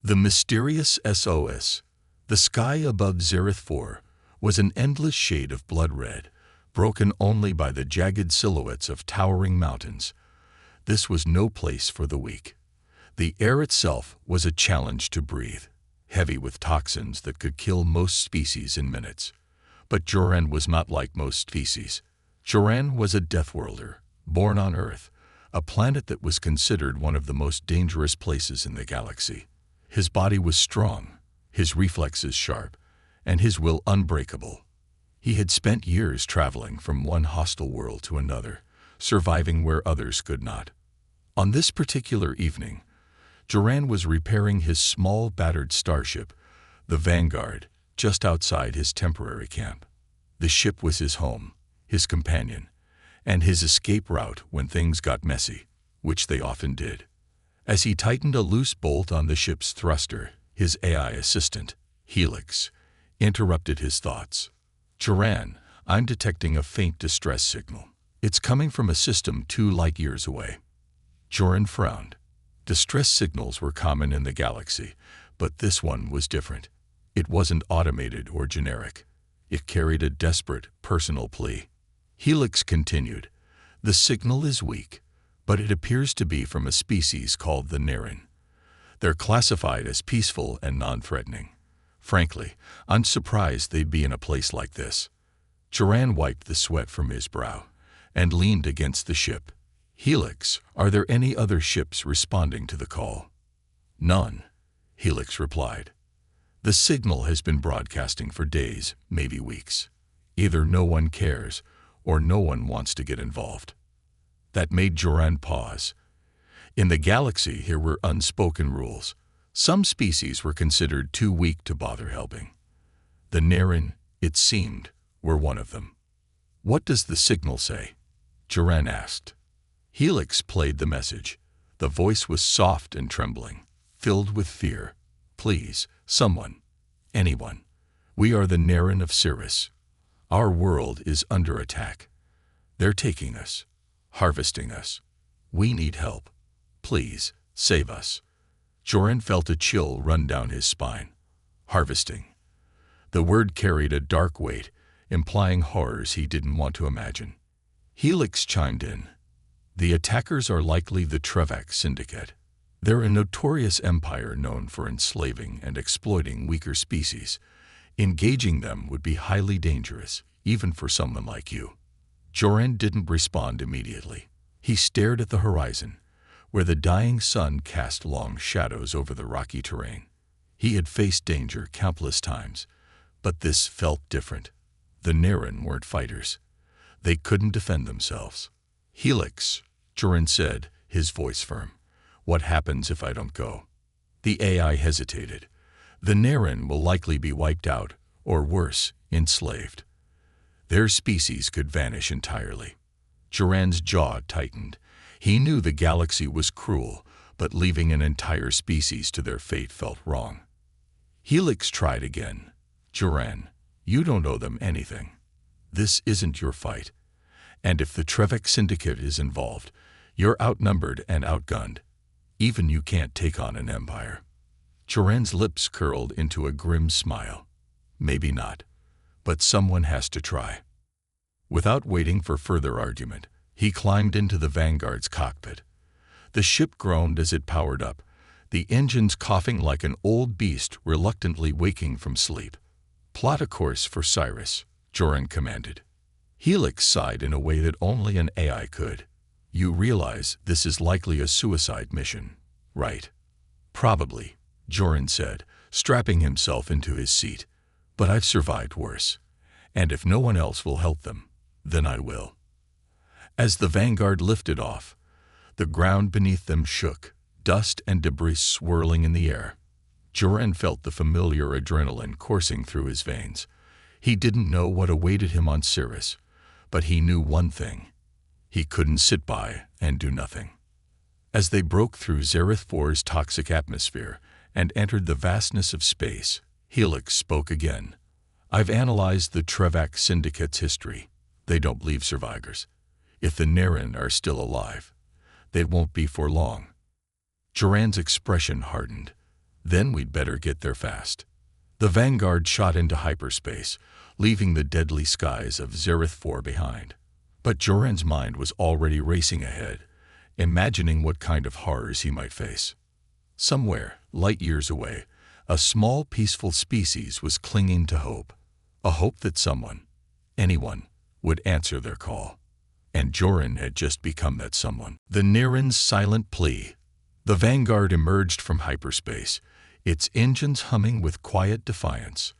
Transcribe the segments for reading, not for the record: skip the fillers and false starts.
The mysterious SOS, the sky above Zereth 4, was an endless shade of blood red, broken only by the jagged silhouettes of towering mountains. This was no place for the weak. The air itself was a challenge to breathe, heavy with toxins that could kill most species in minutes. But Joran was not like most species. Joran was a Deathworlder, born on Earth, a planet that was considered one of the most dangerous places in the galaxy. His body was strong, his reflexes sharp, and his will unbreakable. He had spent years traveling from one hostile world to another, surviving where others could not. On this particular evening, Joran was repairing his small, battered starship, the Vanguard, just outside his temporary camp. The ship was his home, his companion, and his escape route when things got messy, which they often did. As he tightened a loose bolt on the ship's thruster, his AI assistant, Helix, interrupted his thoughts. "Joran, I'm detecting a faint distress signal. It's coming from a system 2 light-years away." Joran frowned. Distress signals were common in the galaxy, but this one was different. It wasn't automated or generic. It carried a desperate, personal plea. Helix continued, "The signal is weak, but it appears to be from a species called the Naren. They're classified as peaceful and non-threatening. Frankly, I'm surprised they'd be in a place like this." Joran wiped the sweat from his brow and leaned against the ship. "Helix, are there any other ships responding to the call?" "None," Helix replied. "The signal has been broadcasting for days, maybe weeks. Either no one cares, or no one wants to get involved." That made Joran pause. In the galaxy, here were unspoken rules. Some species were considered too weak to bother helping. The Naren, it seemed, were one of them. "What does the signal say?" Joran asked. Helix played the message. The voice was soft and trembling, filled with fear. "Please, someone, anyone. We are the Naren of Cirrus. Our world is under attack. They're taking us, harvesting us. We need help. Please, save us." Joran felt a chill run down his spine. Harvesting. The word carried a dark weight, implying horrors he didn't want to imagine. Helix chimed in. "The attackers are likely the Trevak Syndicate. They're a notorious empire known for enslaving and exploiting weaker species. Engaging them would be highly dangerous, even for someone like you." Joran didn't respond immediately. He stared at the horizon, where the dying sun cast long shadows over the rocky terrain. He had faced danger countless times, but this felt different. The Naren weren't fighters. They couldn't defend themselves. "Helix," Joran said, his voice firm. "What happens if I don't go?" The AI hesitated. "The Naren will likely be wiped out, or worse, enslaved. Their species could vanish entirely." Joran's jaw tightened. He knew the galaxy was cruel, but leaving an entire species to their fate felt wrong. Helix tried again. "Joran, you don't owe them anything. This isn't your fight. And if the Trevak Syndicate is involved, you're outnumbered and outgunned. Even you can't take on an empire." Joran's lips curled into a grim smile. "Maybe not, but someone has to try." Without waiting for further argument, he climbed into the Vanguard's cockpit. The ship groaned as it powered up, the engines coughing like an old beast reluctantly waking from sleep. "Plot a course for Cyrus," Joran commanded. Helix sighed in a way that only an AI could. "You realize this is likely a suicide mission, right?" "Probably," Joran said, strapping himself into his seat. "But I've survived worse. And if no one else will help them, then I will." As the Vanguard lifted off, the ground beneath them shook, dust and debris swirling in the air. Joran felt the familiar adrenaline coursing through his veins. He didn't know what awaited him on Cirrus, but he knew one thing. He couldn't sit by and do nothing. As they broke through Zereth 4's toxic atmosphere and entered the vastness of space, Helix spoke again. "I've analyzed the Trevak Syndicate's history. They don't leave survivors. If the Naren are still alive, they won't be for long." Joran's expression hardened. Then we'd better get there fast. The Vanguard shot into hyperspace, leaving the deadly skies of Zereth 4 behind. But Joran's mind was already racing ahead, imagining what kind of horrors he might face. Somewhere, light years away, a small peaceful species was clinging to hope. A hope that someone, anyone, would answer their call. And Joran had just become that someone. The Niren's silent plea. The Vanguard emerged from hyperspace, its engines humming with quiet defiance.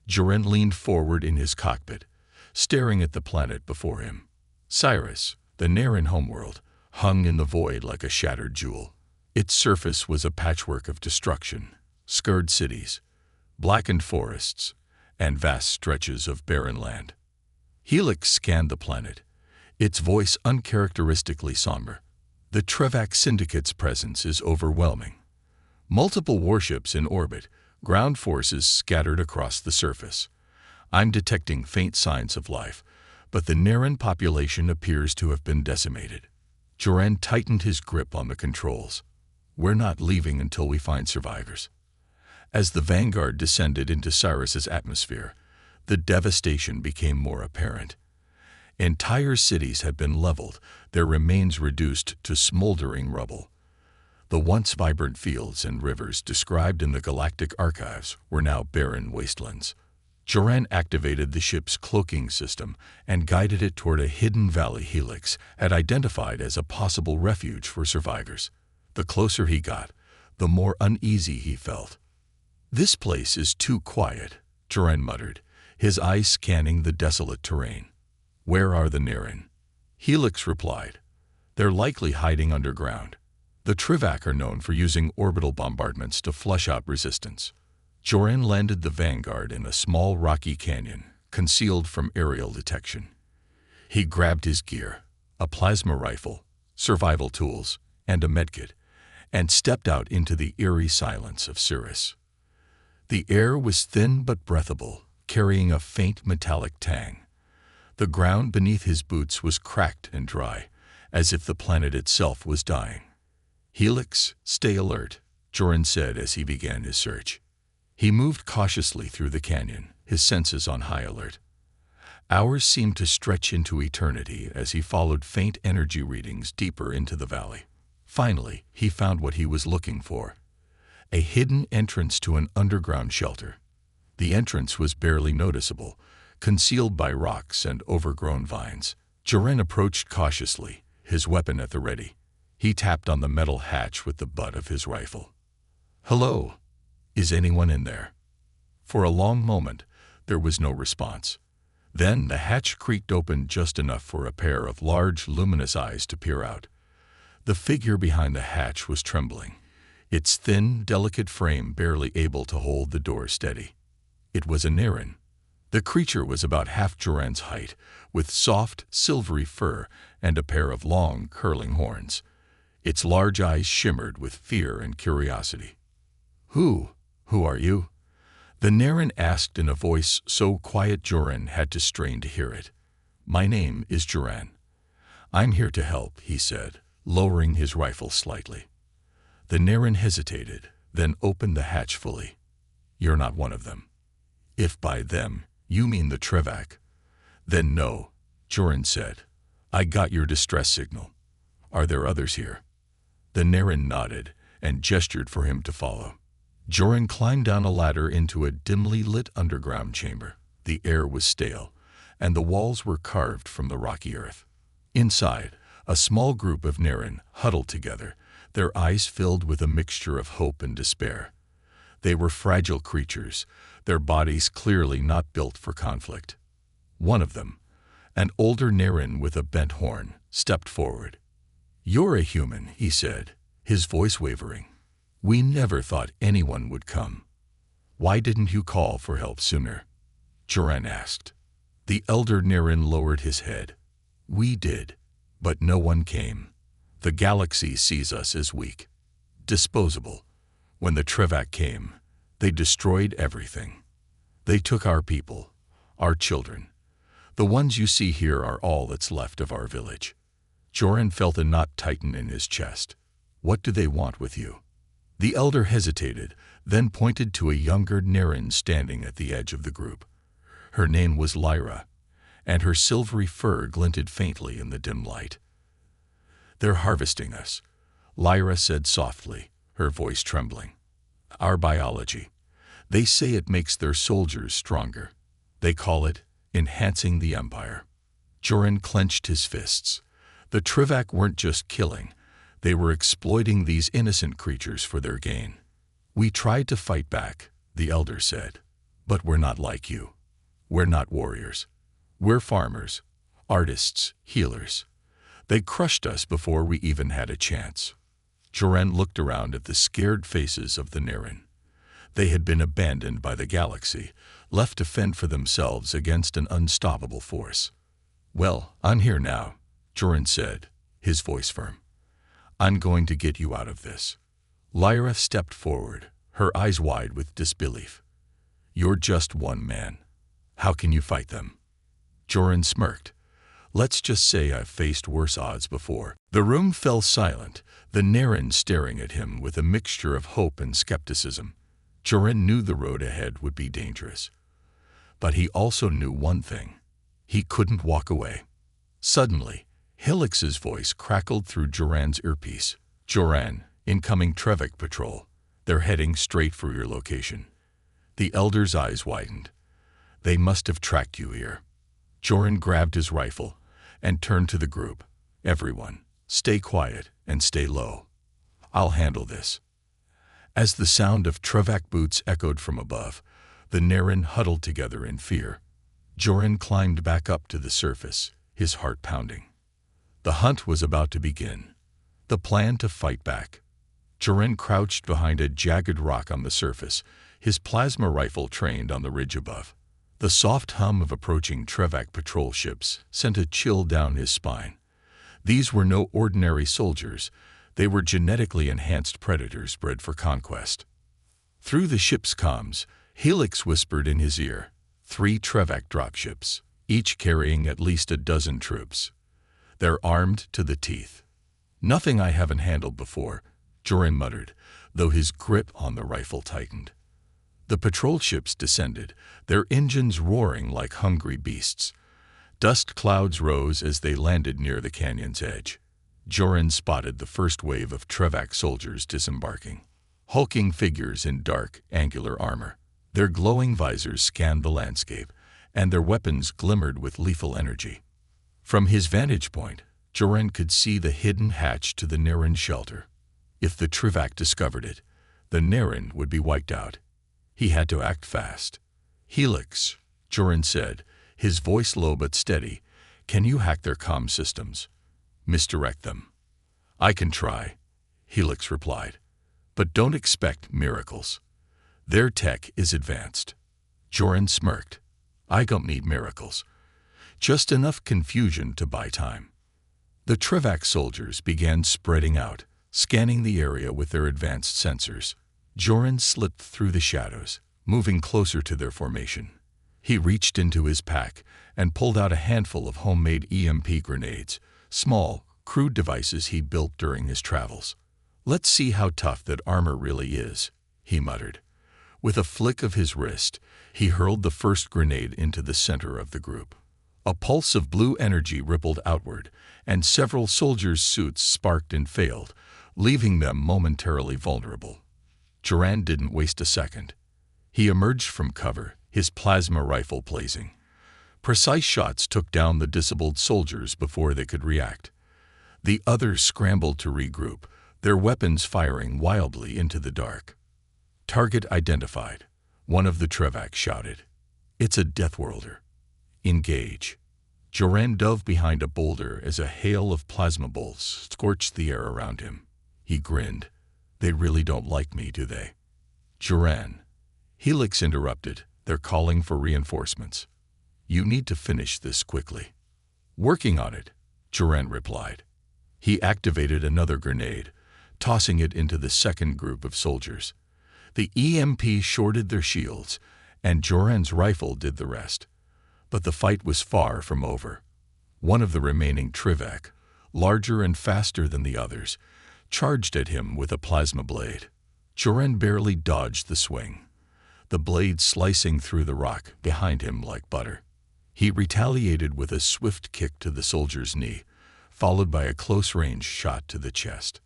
Joran leaned forward in his cockpit, staring at the planet before him. Cyrus, the Niren homeworld, hung in the void like a shattered jewel. Its surface was a patchwork of destruction, scarred cities, blackened forests, and vast stretches of barren land. Helix scanned the planet, its voice uncharacteristically somber. The Trevak Syndicate's presence is overwhelming. Multiple warships in orbit, ground forces scattered across the surface. I'm detecting faint signs of life, but the Niren population appears to have been decimated. Joran tightened his grip on the controls. We're not leaving until we find survivors. As the Vanguard descended into Cyrus's atmosphere, the devastation became more apparent. Entire cities had been leveled, their remains reduced to smoldering rubble. The once vibrant fields and rivers described in the galactic archives were now barren wastelands. Joran activated the ship's cloaking system and guided it toward a hidden valley Helix had identified as a possible refuge for survivors. The closer he got, the more uneasy he felt. "This place is too quiet," Joran muttered, his eyes scanning the desolate terrain. "Where are the Niren?" Helix replied, "They're likely hiding underground. The Trevak are known for using orbital bombardments to flush out resistance." Joran landed the Vanguard in a small rocky canyon, concealed from aerial detection. He grabbed his gear, a plasma rifle, survival tools, and a medkit, and stepped out into the eerie silence of Cirrus. The air was thin but breathable, carrying a faint metallic tang. The ground beneath his boots was cracked and dry, as if the planet itself was dying. "Helix, stay alert," Joran said as he began his search. He moved cautiously through the canyon, his senses on high alert. Hours seemed to stretch into eternity as he followed faint energy readings deeper into the valley. Finally, he found what he was looking for: a hidden entrance to an underground shelter. The entrance was barely noticeable, concealed by rocks and overgrown vines. Joran approached cautiously, his weapon at the ready. He tapped on the metal hatch with the butt of his rifle. "Hello? Is anyone in there?" For a long moment, there was no response. Then the hatch creaked open just enough for a pair of large, luminous eyes to peer out. The figure behind the hatch was trembling, its thin, delicate frame barely able to hold the door steady. It was a Niren. The creature was about half Joran's height, with soft, silvery fur and a pair of long, curling horns. Its large eyes shimmered with fear and curiosity. Who are you?" the Niren asked in a voice so quiet Joran had to strain to hear it. "My name is Joran. I'm here to help," he said, lowering his rifle slightly. The Niren hesitated, then opened the hatch fully. "You're not one of them." "If by them you mean the Trevak, then no," Joran said. "I got your distress signal. Are there others here?" The Niren nodded and gestured for him to follow. Joran climbed down a ladder into a dimly lit underground chamber. The air was stale, and the walls were carved from the rocky earth. Inside, a small group of Niren huddled together, their eyes filled with a mixture of hope and despair. They were fragile creatures, their bodies clearly not built for conflict. One of them, an older Niren with a bent horn, stepped forward. "You're a human," he said, his voice wavering. "We never thought anyone would come." "Why didn't you call for help sooner?" Joran asked. The elder Niren lowered his head. "We did, but no one came. The galaxy sees us as weak, disposable. When the Trevak came, they destroyed everything. They took our people, our children. The ones you see here are all that's left of our village." Joran felt a knot tighten in his chest. "What do they want with you?" The elder hesitated, then pointed to a younger Naren standing at the edge of the group. Her name was Lyra, and her silvery fur glinted faintly in the dim light. "They're harvesting us," Lyra said softly, her voice trembling. "Our biology. They say it makes their soldiers stronger. They call it enhancing the Empire." Joran clenched his fists. The Trivak weren't just killing, they were exploiting these innocent creatures for their gain. "We tried to fight back," the elder said, "but we're not like you. We're not warriors. We're farmers, artists, healers. They crushed us before we even had a chance." Joran looked around at the scared faces of the Naren. They had been abandoned by the galaxy, left to fend for themselves against an unstoppable force. "Well, I'm here now," Joran said, his voice firm. "I'm going to get you out of this." Lyra stepped forward, her eyes wide with disbelief. "You're just one man. How can you fight them?" Joran smirked. "Let's just say I've faced worse odds before." The room fell silent, the Naren staring at him with a mixture of hope and skepticism. Joran knew the road ahead would be dangerous. But he also knew one thing. He couldn't walk away. Suddenly, Helix's voice crackled through Joran's earpiece. "Joran, incoming Trevik patrol. They're heading straight for your location." The elder's eyes widened. "They must have tracked you here." Joran grabbed his rifle and turned to the group. "Everyone, stay quiet and stay low. I'll handle this." As the sound of Trevak boots echoed from above, the Naren huddled together in fear. Joran climbed back up to the surface, his heart pounding. The hunt was about to begin. The plan to fight back. Joran crouched behind a jagged rock on the surface, his plasma rifle trained on the ridge above. The soft hum of approaching Trevak patrol ships sent a chill down his spine. These were no ordinary soldiers. They were genetically enhanced predators bred for conquest. Through the ship's comms, Helix whispered in his ear, 3 Trevak dropships, each carrying at least a dozen troops. They're armed to the teeth. "Nothing I haven't handled before," Joran muttered, though his grip on the rifle tightened. The patrol ships descended, their engines roaring like hungry beasts. Dust clouds rose as they landed near the canyon's edge. Joran spotted the first wave of Trevak soldiers disembarking. Hulking figures in dark, angular armor. Their glowing visors scanned the landscape, and their weapons glimmered with lethal energy. From his vantage point, Joran could see the hidden hatch to the Naren shelter. If the Trevak discovered it, the Naren would be wiped out. He had to act fast. "Helix," Joran said, his voice low but steady, "can you hack their comm systems? Misdirect them?" "I can try," Helix replied, "but don't expect miracles. Their tech is advanced." Joran smirked. "I don't need miracles. Just enough confusion to buy time." The Trevak soldiers began spreading out, scanning the area with their advanced sensors. Joran slipped through the shadows, moving closer to their formation. He reached into his pack and pulled out a handful of homemade EMP grenades, small, crude devices he built during his travels. "Let's see how tough that armor really is," he muttered. With a flick of his wrist, he hurled the first grenade into the center of the group. A pulse of blue energy rippled outward, and several soldiers' suits sparked and failed, leaving them momentarily vulnerable. Joran didn't waste a second. He emerged from cover, his plasma rifle blazing. Precise shots took down the disabled soldiers before they could react. The others scrambled to regroup, their weapons firing wildly into the dark. "Target identified," one of the Trevak shouted. "It's a Deathworlder. Engage." Joran dove behind a boulder as a hail of plasma bolts scorched the air around him. He grinned. "They really don't like me, do they?" "Joran," Helix interrupted, "they're calling for reinforcements. You need to finish this quickly." "Working on it," Joran replied. He activated another grenade, tossing it into the second group of soldiers. The EMP shorted their shields, and Joran's rifle did the rest. But the fight was far from over. One of the remaining Trevak, larger and faster than the others, charged at him with a plasma blade. Joren barely dodged the swing, the blade slicing through the rock behind him like butter. He retaliated with a swift kick to the soldier's knee, followed by a close-range shot to the chest.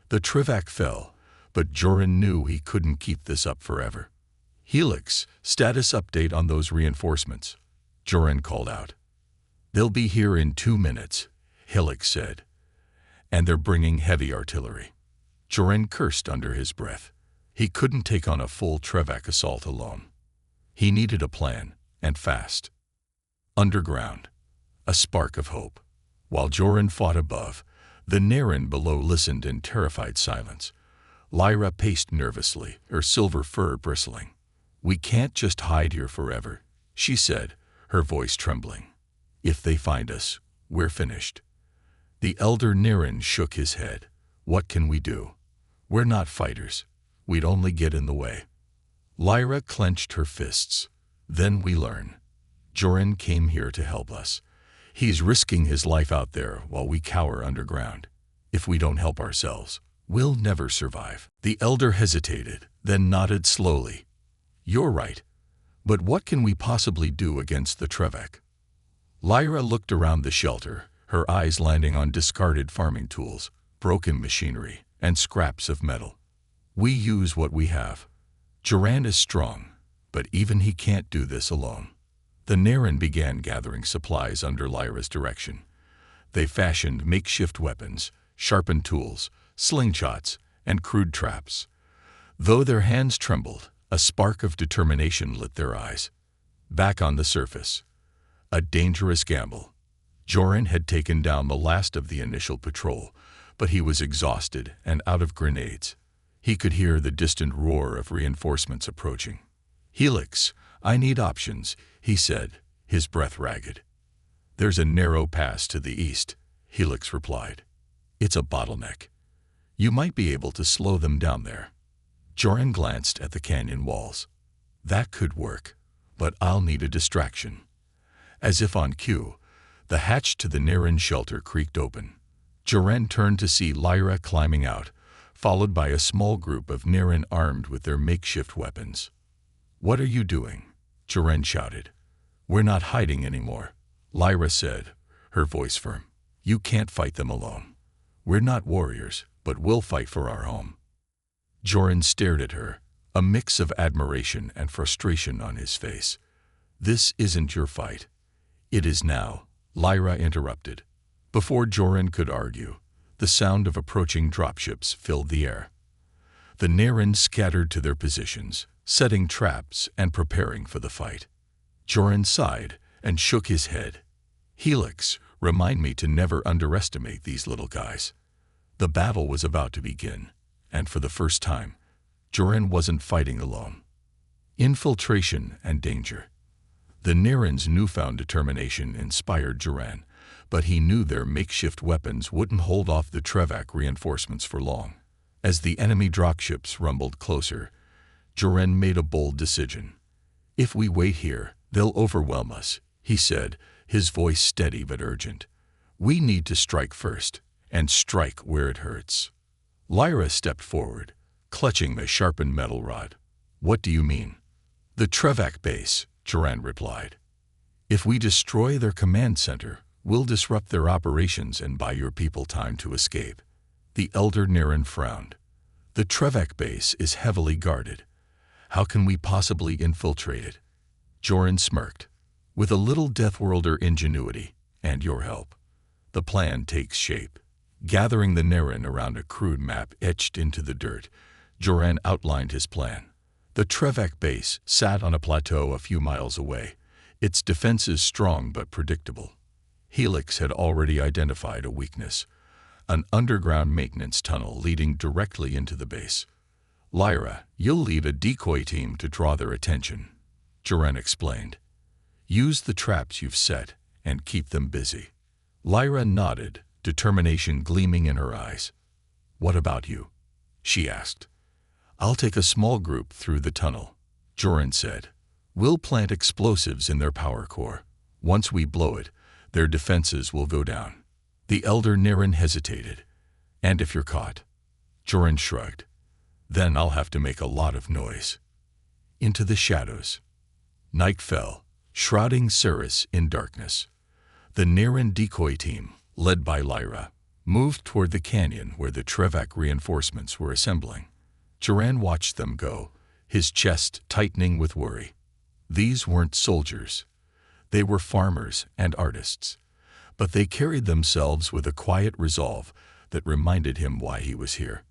The Trevak fell, but Joren knew he couldn't keep this up forever. "Helix, status update on those reinforcements," Joren called out. "They'll be here in 2 minutes," Helix said. "And they're bringing heavy artillery." Joren cursed under his breath. He couldn't take on a full Trevak assault alone. He needed a plan, and fast. Underground, a spark of hope. While Joren fought above, the Naren below listened in terrified silence. Lyra paced nervously, her silver fur bristling. "We can't just hide here forever," she said, her voice trembling. "If they find us, we're finished." The elder Naren shook his head. "What can we do? We're not fighters. We'd only get in the way." Lyra clenched her fists. "Then we learn. Joren came here to help us. He's risking his life out there while we cower underground. If we don't help ourselves, we'll never survive." The elder hesitated, then nodded slowly. "You're right. But what can we possibly do against the Trevak?" Lyra looked around the shelter, her eyes landing on discarded farming tools, broken machinery, and scraps of metal. "We use what we have. Joren is strong, but even he can't do this alone." The Naren began gathering supplies under Lyra's direction. They fashioned makeshift weapons, sharpened tools, slingshots, and crude traps. Though their hands trembled, a spark of determination lit their eyes. Back on the surface. A dangerous gamble. Joren had taken down the last of the initial patrol, but he was exhausted and out of grenades. He could hear the distant roar of reinforcements approaching. "Helix, I need options," he said, his breath ragged. "There's a narrow pass to the east," Helix replied. "It's a bottleneck. You might be able to slow them down there." Joren glanced at the canyon walls. "That could work, but I'll need a distraction." As if on cue, the hatch to the Naren shelter creaked open. Joren turned to see Lyra climbing out, followed by a small group of Naren armed with their makeshift weapons. "What are you doing?" Joren shouted. "We're not hiding anymore," Lyra said, her voice firm. "You can't fight them alone. We're not warriors, but we'll fight for our home." Joren stared at her, a mix of admiration and frustration on his face. "This isn't your fight." "It is now," Lyra interrupted. Before Joren could argue, the sound of approaching dropships filled the air. The Naren scattered to their positions, setting traps and preparing for the fight. Joren sighed and shook his head. "Helix, remind me to never underestimate these little guys." The battle was about to begin, and for the first time, Joren wasn't fighting alone. Infiltration and danger. The Naren's newfound determination inspired Joren, but he knew their makeshift weapons wouldn't hold off the Trevak reinforcements for long. As the enemy dropships rumbled closer, Joren made a bold decision. "If we wait here, they'll overwhelm us," he said, his voice steady but urgent. "We need to strike first, and strike where it hurts." Lyra stepped forward, clutching the sharpened metal rod. "What do you mean?" "The Trevak base," Joren replied. "If we destroy their command center, we'll disrupt their operations and buy your people time to escape." The elder Naren frowned. "The Trevak base is heavily guarded. How can we possibly infiltrate it?" Joren smirked. "With a little Deathworlder ingenuity, and your help. The plan takes shape." Gathering the Naren around a crude map etched into the dirt, Joren outlined his plan. The Trevak base sat on a plateau a few miles away, its defenses strong but predictable. Helix had already identified a weakness, an underground maintenance tunnel leading directly into the base. "Lyra, you'll lead a decoy team to draw their attention," Joren explained. "Use the traps you've set and keep them busy." Lyra nodded, determination gleaming in her eyes. "What about you?" she asked. "I'll take a small group through the tunnel," Joren said. "We'll plant explosives in their power core. Once we blow it, their defenses will go down." The elder Naren hesitated. "And if you're caught?" Joren shrugged. Then I'll have to make a lot of noise. Into the shadows. Night fell, shrouding Ceres in darkness. The Nerin decoy team, led by Lyra, moved toward the canyon where the Trevak reinforcements were assembling. Joran watched them go, his chest tightening with worry. These weren't soldiers. They were farmers and artists. But they carried themselves with a quiet resolve that reminded him why he was here.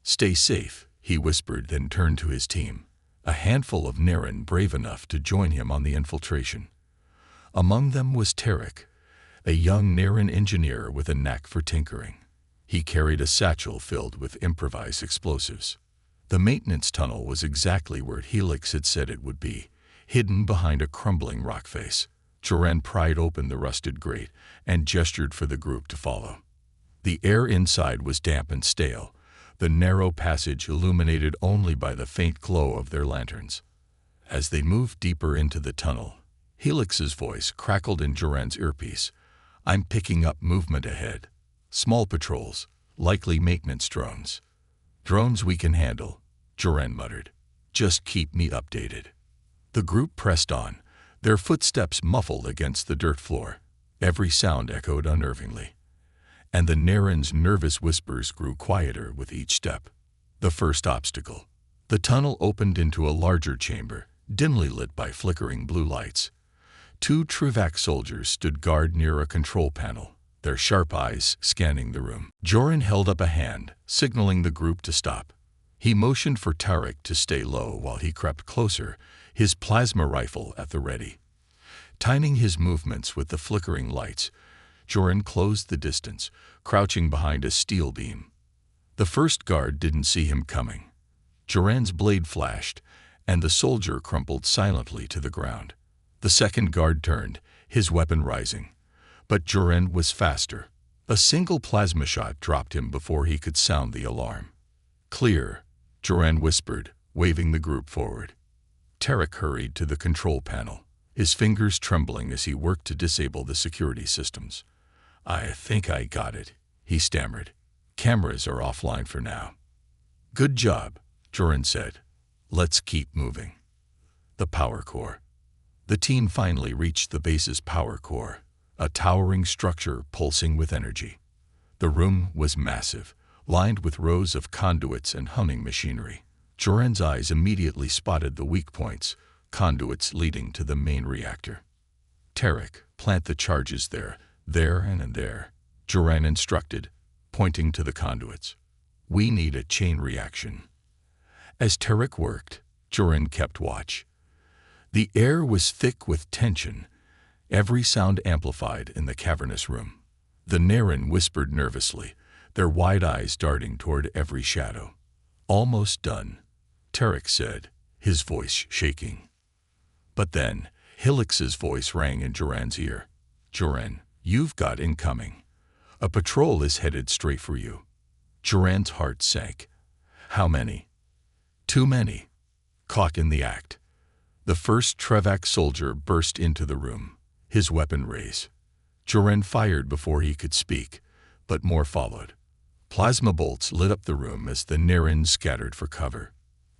"Stay safe," he whispered, then turned to his team, a handful of Nerin brave enough to join him on the infiltration. Among them was Tarek, a young Nerin engineer with a knack for tinkering. He carried a satchel filled with improvised explosives. The maintenance tunnel was exactly where Helix had said it would be, hidden behind a crumbling rock face. Joran pried open the rusted grate and gestured for the group to follow. The air inside was damp and stale, the narrow passage illuminated only by the faint glow of their lanterns. As they moved deeper into the tunnel, Helix's voice crackled in Joran's earpiece. "I'm picking up movement ahead. Small patrols, likely maintenance drones." "Drones we can handle," Joran muttered. "Just keep me updated." The group pressed on, their footsteps muffled against the dirt floor. Every sound echoed unnervingly, and the Nerin's nervous whispers grew quieter with each step. The first obstacle. The tunnel opened into a larger chamber, dimly lit by flickering blue lights. 2 Trevak soldiers stood guard near a control panel, their sharp eyes scanning the room. Joran held up a hand, signaling the group to stop. He motioned for Tarek to stay low while he crept closer, his plasma rifle at the ready. Timing his movements with the flickering lights, Joran closed the distance, crouching behind a steel beam. The first guard didn't see him coming. Joran's blade flashed, and the soldier crumpled silently to the ground. The second guard turned, his weapon rising. But Joran was faster. A single plasma shot dropped him before he could sound the alarm. "Clear," Joran whispered, waving the group forward. Tarek hurried to the control panel, his fingers trembling as he worked to disable the security systems. "I think I got it," he stammered. "Cameras are offline for now." "Good job," Joran said. "Let's keep moving." The power core. The team finally reached the base's power core, a towering structure pulsing with energy. The room was massive, lined with rows of conduits and humming machinery. Joran's eyes immediately spotted the weak points, conduits leading to the main reactor. "Tarek, plant the charges there, and there," Joran instructed, pointing to the conduits. "We need a chain reaction." As Tarek worked, Joran kept watch. The air was thick with tension, every sound amplified in the cavernous room. The Nerin whispered nervously, their wide eyes darting toward every shadow. "Almost done," Tarek said, his voice shaking. But then, Helix's voice rang in Joran's ear. "Joran, you've got incoming. A patrol is headed straight for you." Joran's heart sank. "How many?" "Too many." Caught in the act. The first Trevak soldier burst into the room, his weapon raised. Joran fired before he could speak, but more followed. Plasma bolts lit up the room as the Nerin scattered for cover.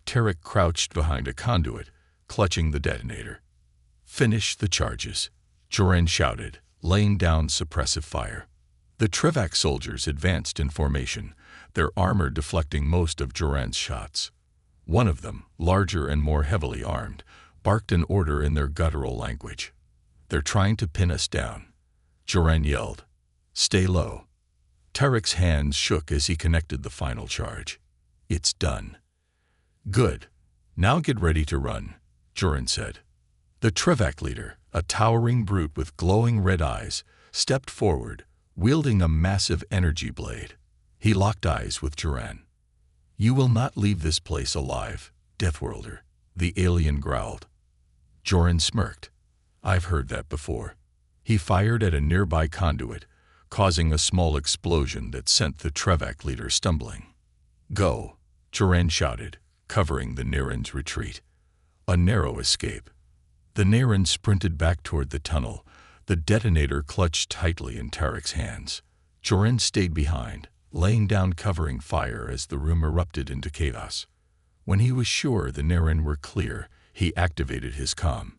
Tarek crouched behind a conduit, clutching the detonator. "Finish the charges," Joran shouted, laying down suppressive fire. The Trevak soldiers advanced in formation, their armor deflecting most of Joran's shots. One of them, larger and more heavily armed, barked an order in their guttural language. "They're trying to pin us down," Joran yelled. "Stay low." Tarek's hands shook as he connected the final charge. "It's done." "Good. Now get ready to run," Joran said. The Trevak leader, a towering brute with glowing red eyes, stepped forward, wielding a massive energy blade. He locked eyes with Joran. "You will not leave this place alive, Deathworlder," the alien growled. Joran smirked. "I've heard that before." He fired at a nearby conduit, causing a small explosion that sent the Trevak leader stumbling. "Go," Joran shouted, covering the Nerin's retreat. A narrow escape. The Nerin sprinted back toward the tunnel, the detonator clutched tightly in Tarek's hands. Joran stayed behind, laying down covering fire as the room erupted into chaos. When he was sure the Naren were clear, he activated his comm.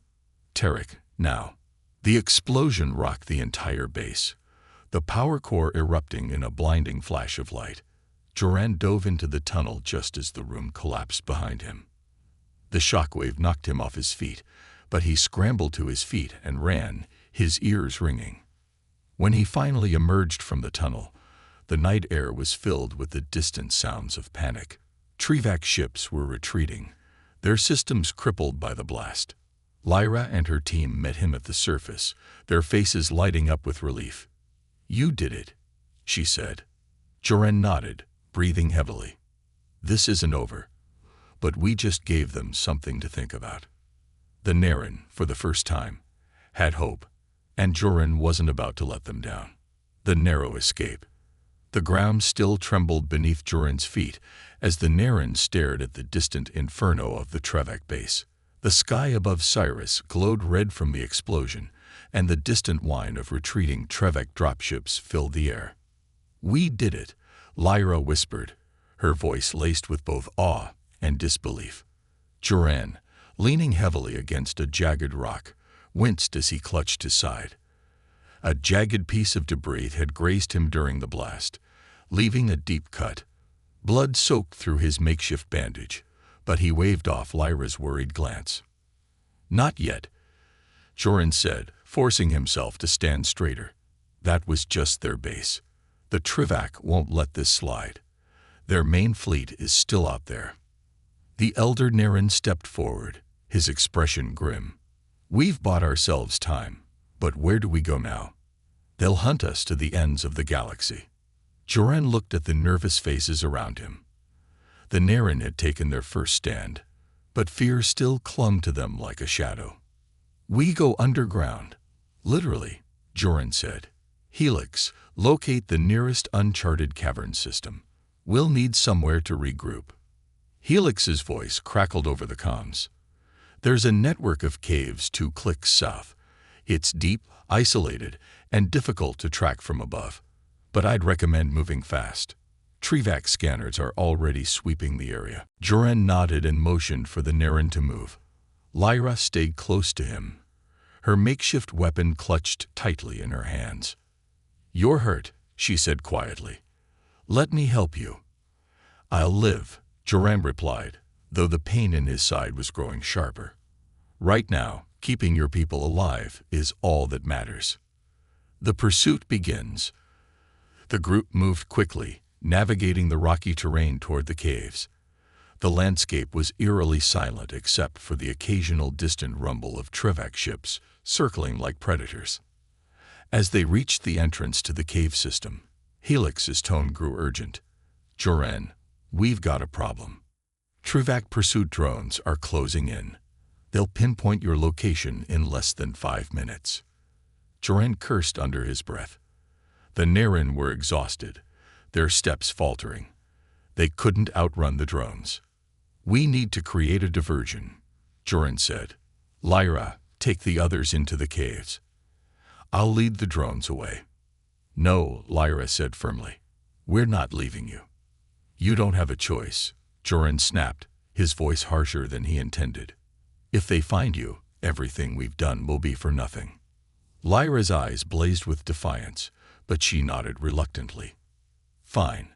"Tarek, now." The explosion rocked the entire base, the power core erupting in a blinding flash of light. Joran dove into the tunnel just as the room collapsed behind him. The shockwave knocked him off his feet, but he scrambled to his feet and ran, his ears ringing. When he finally emerged from the tunnel, the night air was filled with the distant sounds of panic. Trivak ships were retreating, their systems crippled by the blast. Lyra and her team met him at the surface, their faces lighting up with relief. "You did it," she said. Joran nodded, breathing heavily. "This isn't over, but we just gave them something to think about." The Naren, for the first time, had hope, and Joran wasn't about to let them down. The narrow escape. The ground still trembled beneath Joran's feet as the Naren stared at the distant inferno of the Trevak base. The sky above Cyrus glowed red from the explosion, and the distant whine of retreating Trevak dropships filled the air. "We did it," Lyra whispered, her voice laced with both awe and disbelief. Joran, leaning heavily against a jagged rock, winced as he clutched his side. A jagged piece of debris had grazed him during the blast, leaving a deep cut. Blood soaked through his makeshift bandage, but he waved off Lyra's worried glance. "Not yet," Joran said, forcing himself to stand straighter. "That was just their base. The Trivak won't let this slide. Their main fleet is still out there." The elder Naren stepped forward, his expression grim. "We've bought ourselves time, but where do we go now? They'll hunt us to the ends of the galaxy." Joran looked at the nervous faces around him. The Naren had taken their first stand, but fear still clung to them like a shadow. "We go underground." "Literally," Joran said. "Helix, locate the nearest uncharted cavern system. We'll need somewhere to regroup." Helix's voice crackled over the comms. "There's a network of caves 2 clicks south. It's deep, isolated, and difficult to track from above. But I'd recommend moving fast. Trivak scanners are already sweeping the area." Joran nodded and motioned for the Naren to move. Lyra stayed close to him, her makeshift weapon clutched tightly in her hands. "You're hurt," she said quietly. "Let me help you." "I'll live," Joran replied, though the pain in his side was growing sharper. "Right now, keeping your people alive is all that matters." The pursuit begins. The group moved quickly, navigating the rocky terrain toward the caves. The landscape was eerily silent except for the occasional distant rumble of Trivak ships circling like predators. As they reached the entrance to the cave system, Helix's tone grew urgent. "Joran, we've got a problem. Trivak pursuit drones are closing in. They'll pinpoint your location in less than 5 minutes." Joran cursed under his breath. The Naren were exhausted, their steps faltering. They couldn't outrun the drones. "We need to create a diversion," Joran said. "Lyra, take the others into the caves. I'll lead the drones away." "No," Lyra said firmly. "We're not leaving you." "You don't have a choice," Joran snapped, his voice harsher than he intended. "If they find you, everything we've done will be for nothing." Lyra's eyes blazed with defiance, but she nodded reluctantly. "Fine,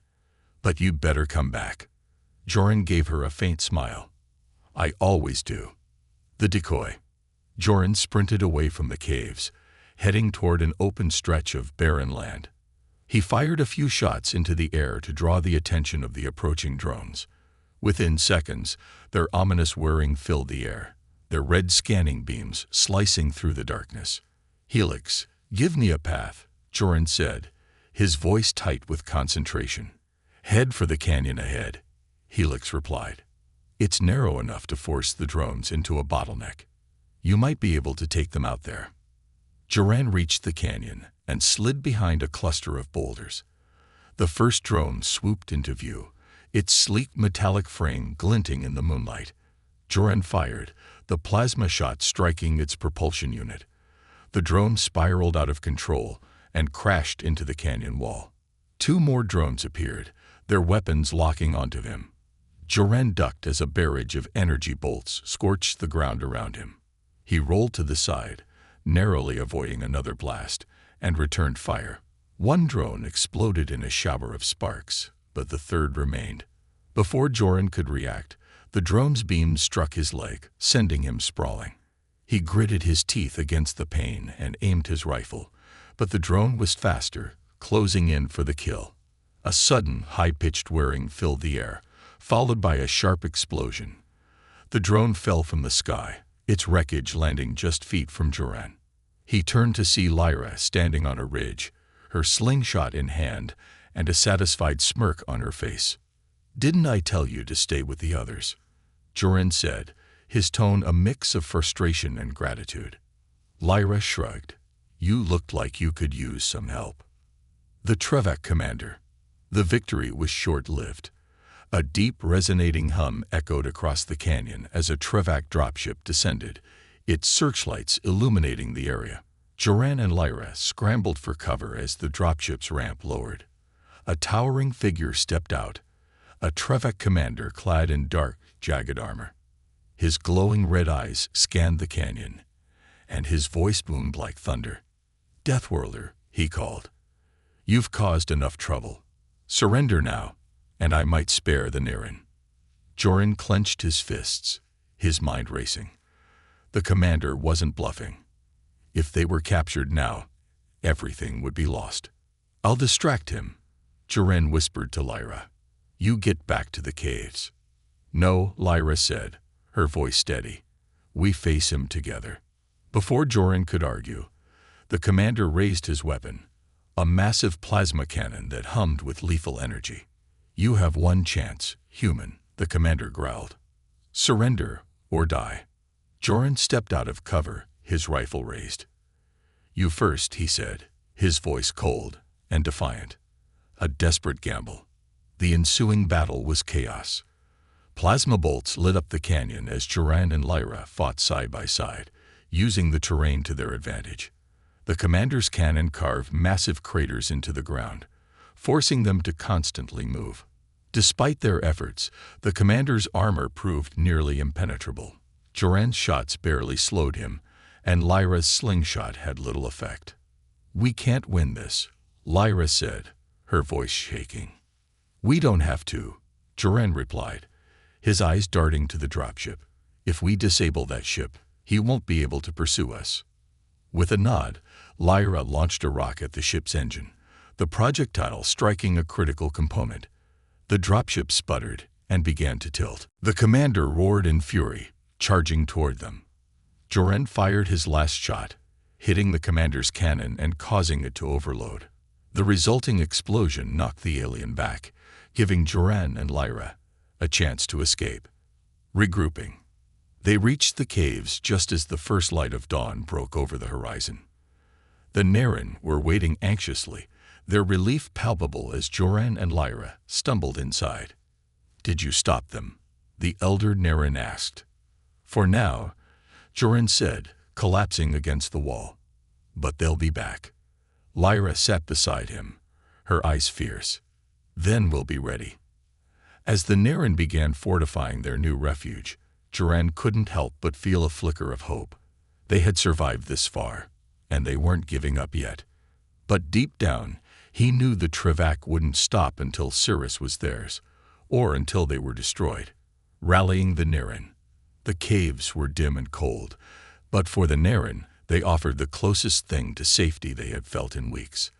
but you'd better come back." Joran gave her a faint smile. "I always do." The decoy. Joran sprinted away from the caves, heading toward an open stretch of barren land. He fired a few shots into the air to draw the attention of the approaching drones. Within seconds, their ominous whirring filled the air, their red scanning beams slicing through the darkness. "Helix, give me a path," Joran said, his voice tight with concentration. "Head for the canyon ahead," Helix replied. "It's narrow enough to force the drones into a bottleneck. You might be able to take them out there." Joran reached the canyon and slid behind a cluster of boulders. The first drone swooped into view, its sleek metallic frame glinting in the moonlight. Joran fired, the plasma shot striking its propulsion unit. The drone spiraled out of control and crashed into the canyon wall. 2 more drones appeared, their weapons locking onto him. Joran ducked as a barrage of energy bolts scorched the ground around him. He rolled to the side, narrowly avoiding another blast, and returned fire. 1 drone exploded in a shower of sparks, but the 3rd remained. Before Joran could react, the drone's beam struck his leg, sending him sprawling. He gritted his teeth against the pain and aimed his rifle, but the drone was faster, closing in for the kill. A sudden, high-pitched whirring filled the air, followed by a sharp explosion. The drone fell from the sky, its wreckage landing just feet from Joran. He turned to see Lyra standing on a ridge, her slingshot in hand and a satisfied smirk on her face. "Didn't I tell you to stay with the others?" Joran said, his tone a mix of frustration and gratitude. Lyra shrugged. "You looked like you could use some help." The Trevak commander. The victory was short-lived. A deep, resonating hum echoed across the canyon as a Trevak dropship descended, its searchlights illuminating the area. Joran and Lyra scrambled for cover as the dropship's ramp lowered. A towering figure stepped out, a Trevak commander clad in dark, jagged armor. His glowing red eyes scanned the canyon, and his voice boomed like thunder. "Deathworlder," he called. "You've caused enough trouble. Surrender now, and I might spare the Niren." Joran clenched his fists, his mind racing. The commander wasn't bluffing. If they were captured now, everything would be lost. "I'll distract him," Joran whispered to Lyra. "You get back to the caves." "No," Lyra said, her voice steady. "We face him together." Before Joran could argue, the commander raised his weapon, a massive plasma cannon that hummed with lethal energy. "You have one chance, human," the commander growled. "Surrender or die." Joran stepped out of cover, his rifle raised. "You first," he said, his voice cold and defiant. A desperate gamble. The ensuing battle was chaos. Plasma bolts lit up the canyon as Joran and Lyra fought side by side, using the terrain to their advantage. The commander's cannon carved massive craters into the ground, forcing them to constantly move. Despite their efforts, the commander's armor proved nearly impenetrable. Joran's shots barely slowed him, and Lyra's slingshot had little effect. "We can't win this," Lyra said, her voice shaking. "We don't have to," Joran replied, his eyes darting to the dropship. "If we disable that ship, he won't be able to pursue us." With a nod, Lyra launched a rock at the ship's engine, the projectile striking a critical component. The dropship sputtered and began to tilt. The commander roared in fury, charging toward them. Joran fired his last shot, hitting the commander's cannon and causing it to overload. The resulting explosion knocked the alien back, giving Joran and Lyra a chance to escape. Regrouping. They reached the caves just as the first light of dawn broke over the horizon. The Niren were waiting anxiously, their relief palpable as Joran and Lyra stumbled inside. "Did you stop them?" the elder Niren asked. "For now," Joran said, collapsing against the wall. "But they'll be back." Lyra sat beside him, her eyes fierce. "Then we'll be ready." As the Niren began fortifying their new refuge, Joran couldn't help but feel a flicker of hope. They had survived this far, and they weren't giving up yet. But deep down, he knew the Trevak wouldn't stop until Cirrus was theirs, or until they were destroyed. Rallying the Niren. The caves were dim and cold, but for the Niren, they offered the closest thing to safety they had felt in weeks.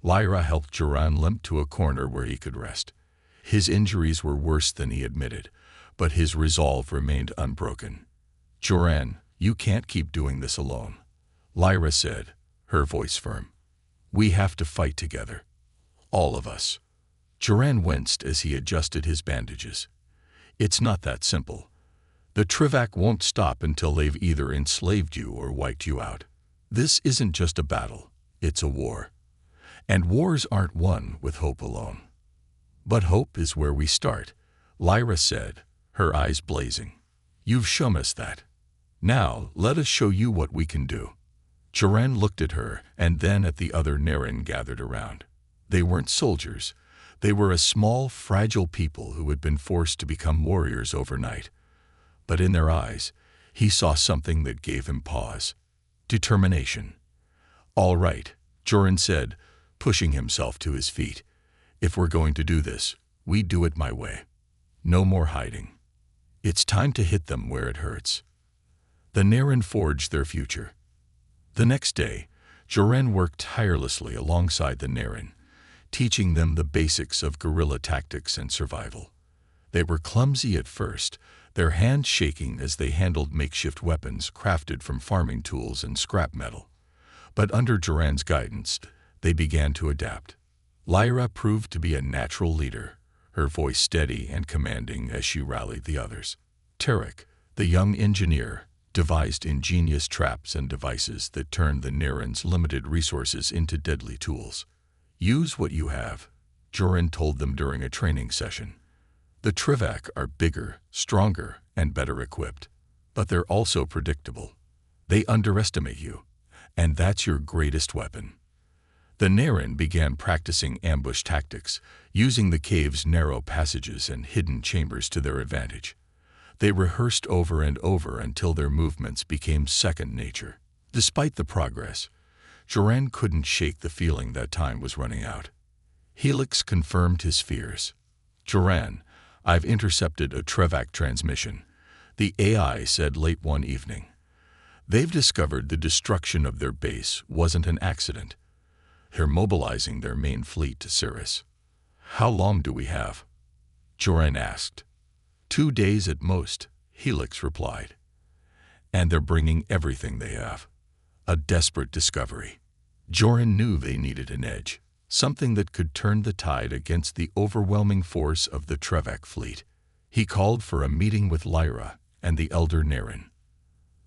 Lyra helped Joran limp to a corner where he could rest. His injuries were worse than he admitted, but his resolve remained unbroken. "Joran, you can't keep doing this alone," Lyra said, her voice firm. "We have to fight together. All of us." Joran winced as he adjusted his bandages. "It's not that simple. The Trevak won't stop until they've either enslaved you or wiped you out. This isn't just a battle, it's a war. And wars aren't won with hope alone." "But hope is where we start," Lyra said, her eyes blazing. "You've shown us that. Now, let us show you what we can do." Joran looked at her and then at the other Niren gathered around. They weren't soldiers. They were a small, fragile people who had been forced to become warriors overnight. But in their eyes, he saw something that gave him pause. Determination. "All right," Joran said, pushing himself to his feet. "If we're going to do this, we do it my way. No more hiding. It's time to hit them where it hurts." The Naren forged their future. The next day, Joran worked tirelessly alongside the Naren, teaching them the basics of guerrilla tactics and survival. They were clumsy at first, their hands shaking as they handled makeshift weapons crafted from farming tools and scrap metal. But under Joran's guidance, they began to adapt. Lyra proved to be a natural leader, her voice steady and commanding as she rallied the others. Tarek, the young engineer, devised ingenious traps and devices that turned the Naren's limited resources into deadly tools. "Use what you have," Joran told them during a training session. "The Trivak are bigger, stronger, and better equipped, but they're also predictable. They underestimate you, and that's your greatest weapon." The Naren began practicing ambush tactics, using the cave's narrow passages and hidden chambers to their advantage. They rehearsed over and over until their movements became second nature. Despite the progress, Joran couldn't shake the feeling that time was running out. Helix confirmed his fears. "Joran, I've intercepted a Trevak transmission," the AI said late one evening. "They've discovered the destruction of their base wasn't an accident. They're mobilizing their main fleet to Cirrus." "How long do we have?" Joran asked. 2 days at most," Helix replied. "And they're bringing everything they have. A desperate discovery." Joran knew they needed an edge, something that could turn the tide against the overwhelming force of the Trevak fleet. He called for a meeting with Lyra and the elder Naren.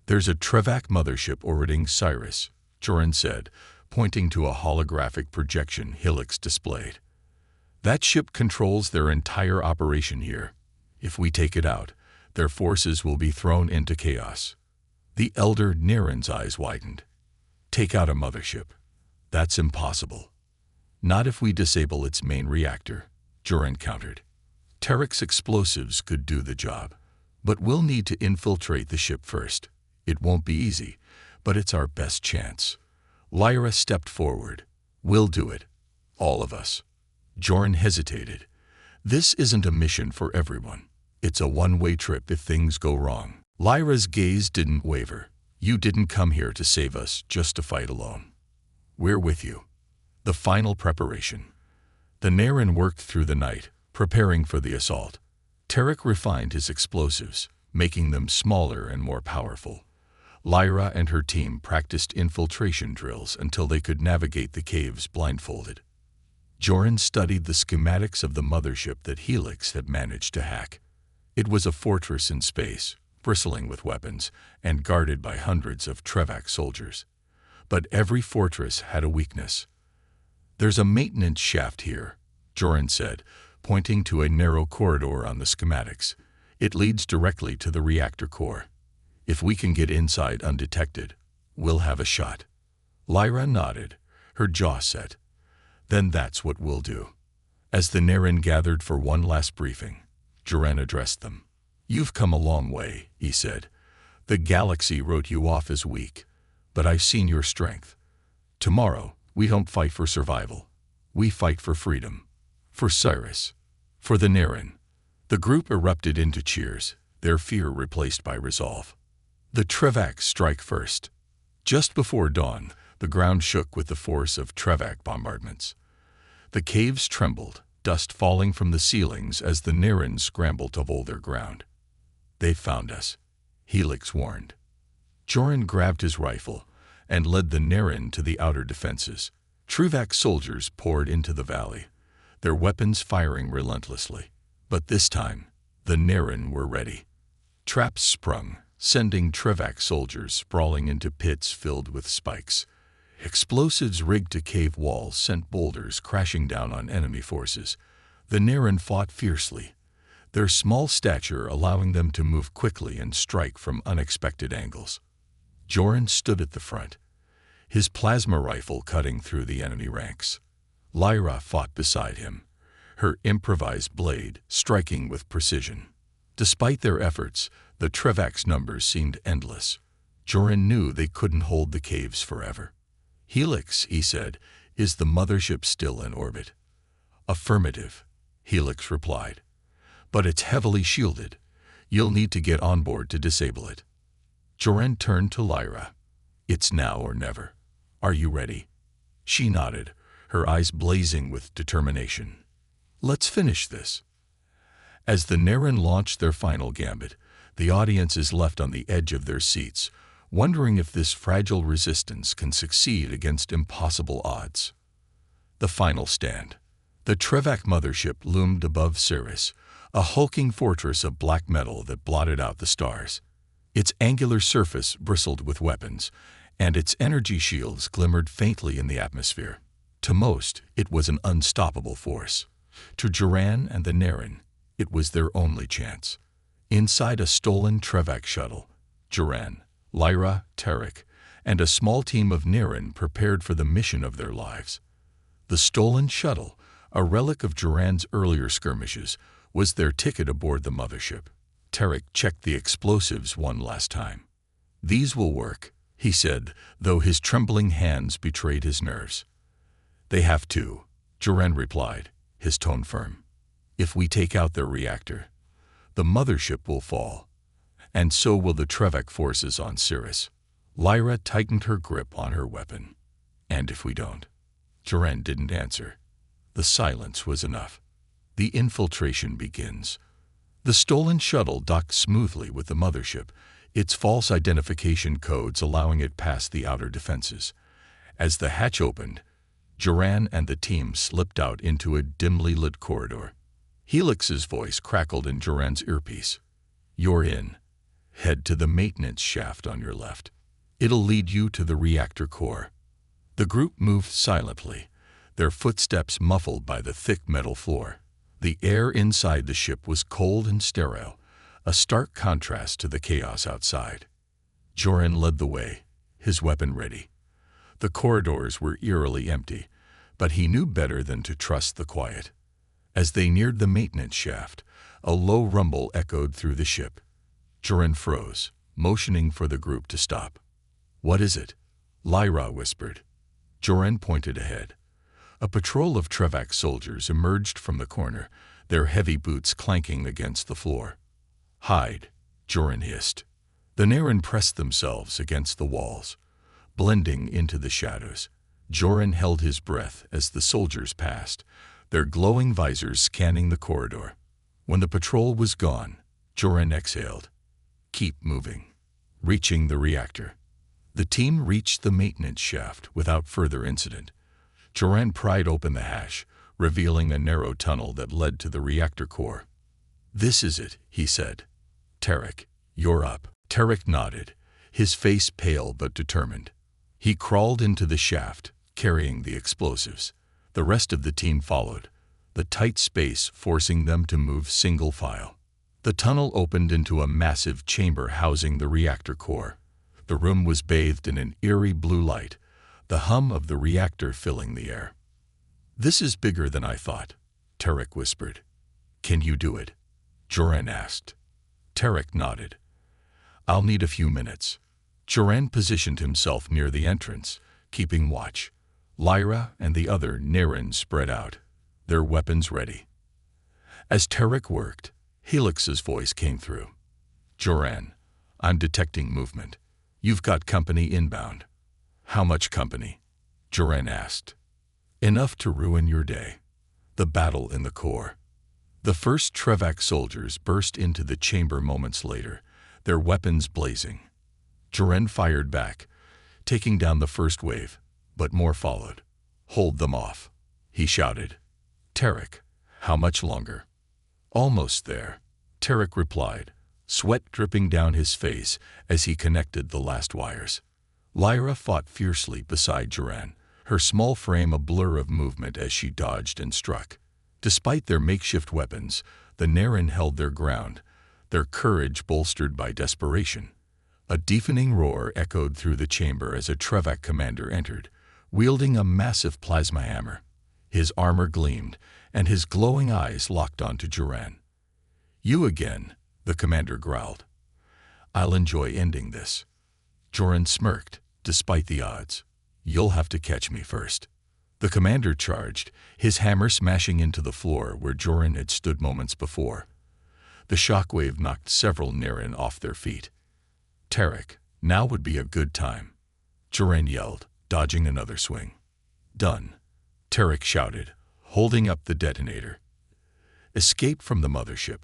"There's a Trevak mothership orbiting Cyrus," Joran said, pointing to a holographic projection Helix displayed. "That ship controls their entire operation here. If we take it out, their forces will be thrown into chaos." The elder Naren's eyes widened. "Take out a mothership? That's impossible." "Not if we disable its main reactor," Joran countered. "Tarek's explosives could do the job, but we'll need to infiltrate the ship first. It won't be easy, but it's our best chance." Lyra stepped forward. "We'll do it. All of us." Joran hesitated. "This isn't a mission for everyone. It's a one-way trip if things go wrong." Lyra's gaze didn't waver. "You didn't come here to save us, just to fight alone. We're with you." The final preparation. The Naren worked through the night, preparing for the assault. Tarek refined his explosives, making them smaller and more powerful. Lyra and her team practiced infiltration drills until they could navigate the caves blindfolded. Joran studied the schematics of the mothership that Helix had managed to hack. It was a fortress in space, bristling with weapons, and guarded by hundreds of Trevak soldiers. But every fortress had a weakness. "There's a maintenance shaft here," Joran said, pointing to a narrow corridor on the schematics. "It leads directly to the reactor core. If we can get inside undetected, we'll have a shot." Lyra nodded, her jaw set. "Then that's what we'll do." As the Naren gathered for one last briefing, Joran addressed them. "You've come a long way," he said. "The galaxy wrote you off as weak, but I've seen your strength. Tomorrow, we don't fight for survival. We fight for freedom. For Cyrus. For the Naren." The group erupted into cheers, their fear replaced by resolve. The Trevak strike first. Just before dawn, the ground shook with the force of Trevak bombardments. The caves trembled, dust falling from the ceilings as the Naren scrambled to hold their ground. "They found us," Helix warned. Joran grabbed his rifle and led the Naren to the outer defenses. Trevak soldiers poured into the valley, their weapons firing relentlessly. But this time, the Naren were ready. Traps sprung, sending Trevak soldiers sprawling into pits filled with spikes. Explosives rigged to cave walls sent boulders crashing down on enemy forces. The Naren fought fiercely, their small stature allowing them to move quickly and strike from unexpected angles. Joran stood at the front, his plasma rifle cutting through the enemy ranks. Lyra fought beside him, her improvised blade striking with precision. Despite their efforts, the Trevac's numbers seemed endless. Joran knew they couldn't hold the caves forever. "Helix," he said, "is the mothership still in orbit?" "Affirmative," Helix replied. "But it's heavily shielded. You'll need to get on board to disable it." Joran turned to Lyra. "It's now or never. Are you ready?" She nodded, her eyes blazing with determination. "Let's finish this." As the Naren launched their final gambit, the audience is left on the edge of their seats, wondering if this fragile resistance can succeed against impossible odds. The final stand. The Trevac mothership loomed above Ceres, a hulking fortress of black metal that blotted out the stars. Its angular surface bristled with weapons, and its energy shields glimmered faintly in the atmosphere. To most, it was an unstoppable force. To Joran and the Naren, it was their only chance. Inside a stolen Trevac shuttle, Joran, Lyra, Tarek, and a small team of Naren prepared for the mission of their lives. The stolen shuttle, a relic of Joran's earlier skirmishes, was their ticket aboard the mothership. Tarek checked the explosives one last time. "These will work," he said, though his trembling hands betrayed his nerves. "They have to," Joran replied, his tone firm. "If we take out their reactor, the mothership will fall, and so will the Trevac forces on Ceres." Lyra tightened her grip on her weapon. "And if we don't?" Joran didn't answer. The silence was enough. The infiltration begins. The stolen shuttle docked smoothly with the mothership, its false identification codes allowing it past the outer defenses. As the hatch opened, Joran and the team slipped out into a dimly lit corridor. Helix's voice crackled in Joran's earpiece. "You're in. Head to the maintenance shaft on your left. It'll lead you to the reactor core." The group moved silently, their footsteps muffled by the thick metal floor. The air inside the ship was cold and sterile, a stark contrast to the chaos outside. Joran led the way, his weapon ready. The corridors were eerily empty, but he knew better than to trust the quiet. As they neared the maintenance shaft, a low rumble echoed through the ship. Joran froze, motioning for the group to stop. "What is it?" Lyra whispered. Joran pointed ahead. A patrol of Trevac soldiers emerged from the corner, their heavy boots clanking against the floor. "Hide," Joran hissed. The Naren pressed themselves against the walls, blending into the shadows. Joran held his breath as the soldiers passed, their glowing visors scanning the corridor. When the patrol was gone, Joran exhaled. "Keep moving." Reaching the reactor. The team reached the maintenance shaft without further incident. Joran pried open the hatch, revealing a narrow tunnel that led to the reactor core. "This is it," he said. "Tarek, you're up." Tarek nodded, his face pale but determined. He crawled into the shaft, carrying the explosives. The rest of the team followed, the tight space forcing them to move single file. The tunnel opened into a massive chamber housing the reactor core. The room was bathed in an eerie blue light, the hum of the reactor filling the air. "This is bigger than I thought," Tarek whispered. "Can you do it?" Joran asked. Tarek nodded. "I'll need a few minutes." Joran positioned himself near the entrance, keeping watch. Lyra and the other Naren spread out, their weapons ready. As Tarek worked, Helix's voice came through. "Joran, I'm detecting movement. You've got company inbound." "How much company?" Joran asked. "Enough to ruin your day." The battle in the core. The first Trevac soldiers burst into the chamber moments later, their weapons blazing. Joran fired back, taking down the first wave, but more followed. "Hold them off," he shouted. "Tarek, how much longer?" "Almost there," Tarek replied, sweat dripping down his face as he connected the last wires. Lyra fought fiercely beside Joran, her small frame a blur of movement as she dodged and struck. Despite their makeshift weapons, the Naren held their ground, their courage bolstered by desperation. A deafening roar echoed through the chamber as a Trevac commander entered, wielding a massive plasma hammer. His armor gleamed, and his glowing eyes locked onto Joran. "You again," the commander growled. "I'll enjoy ending this." Joran smirked, despite the odds. "You'll have to catch me first." The commander charged, his hammer smashing into the floor where Joran had stood moments before. The shockwave knocked several Naren off their feet. "Tarek, now would be a good time," Joran yelled, dodging another swing. "Done," Tarek shouted, holding up the detonator. "Escape from the mothership.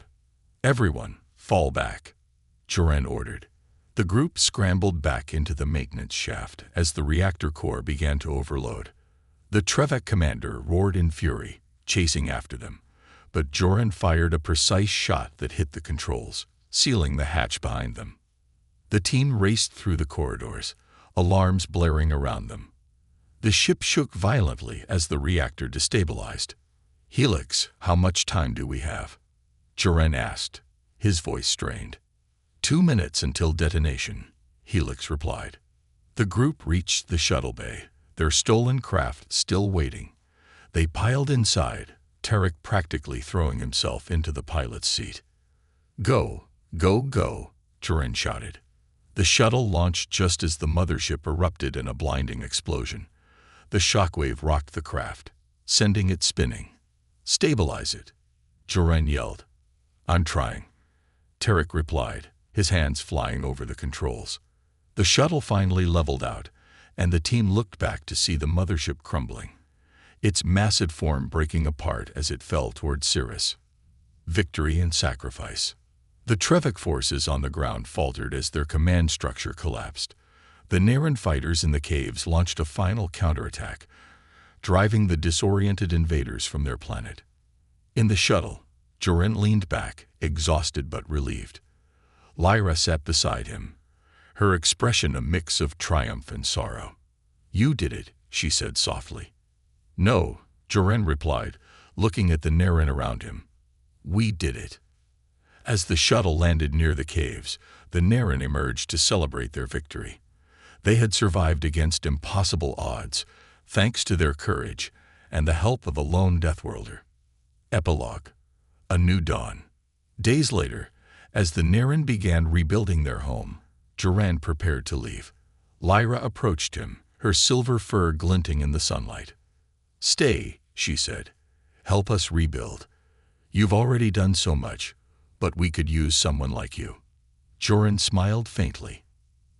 Everyone, fall back," Joran ordered. The group scrambled back into the maintenance shaft as the reactor core began to overload. The Trevek commander roared in fury, chasing after them, but Joran fired a precise shot that hit the controls, sealing the hatch behind them. The team raced through the corridors, alarms blaring around them. The ship shook violently as the reactor destabilized. "Helix, how much time do we have?" Joran asked, his voice strained. 2 minutes until detonation," Helix replied. The group reached the shuttle bay, their stolen craft still waiting. They piled inside, Tarek practically throwing himself into the pilot's seat. "Go, go, go," Joran shouted. The shuttle launched just as the mothership erupted in a blinding explosion. The shockwave rocked the craft, sending it spinning. "Stabilize it," Joran yelled. "I'm trying," Tarek replied, his hands flying over the controls. The shuttle finally leveled out, and the team looked back to see the mothership crumbling, its massive form breaking apart as it fell toward Cirrus. Victory and sacrifice. The Trevek forces on the ground faltered as their command structure collapsed. The Naren fighters in the caves launched a final counterattack, driving the disoriented invaders from their planet. In the shuttle, Joran leaned back, exhausted but relieved. Lyra sat beside him, her expression a mix of triumph and sorrow. "You did it," she said softly. "No," Joran replied, looking at the Naren around him. "We did it." As the shuttle landed near the caves, the Naren emerged to celebrate their victory. They had survived against impossible odds, thanks to their courage and the help of a lone Deathworlder. Epilogue. A new dawn. Days later, as the Naren began rebuilding their home, Joran prepared to leave. Lyra approached him, her silver fur glinting in the sunlight. "Stay," she said. "Help us rebuild. You've already done so much, but we could use someone like you." Joran smiled faintly.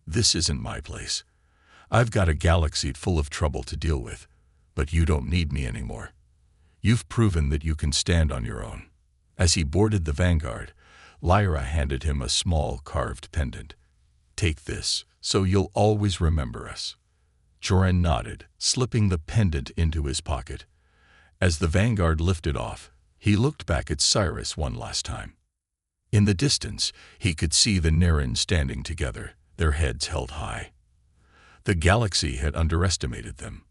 "This isn't my place. I've got a galaxy full of trouble to deal with, but you don't need me anymore. You've proven that you can stand on your own." As he boarded the Vanguard, Lyra handed him a small carved pendant. "Take this, so you'll always remember us." Joran nodded, slipping the pendant into his pocket. As the Vanguard lifted off, he looked back at Cyrus one last time. In the distance, he could see the Naren standing together, their heads held high. The galaxy had underestimated them,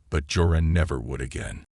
but Joran never would again.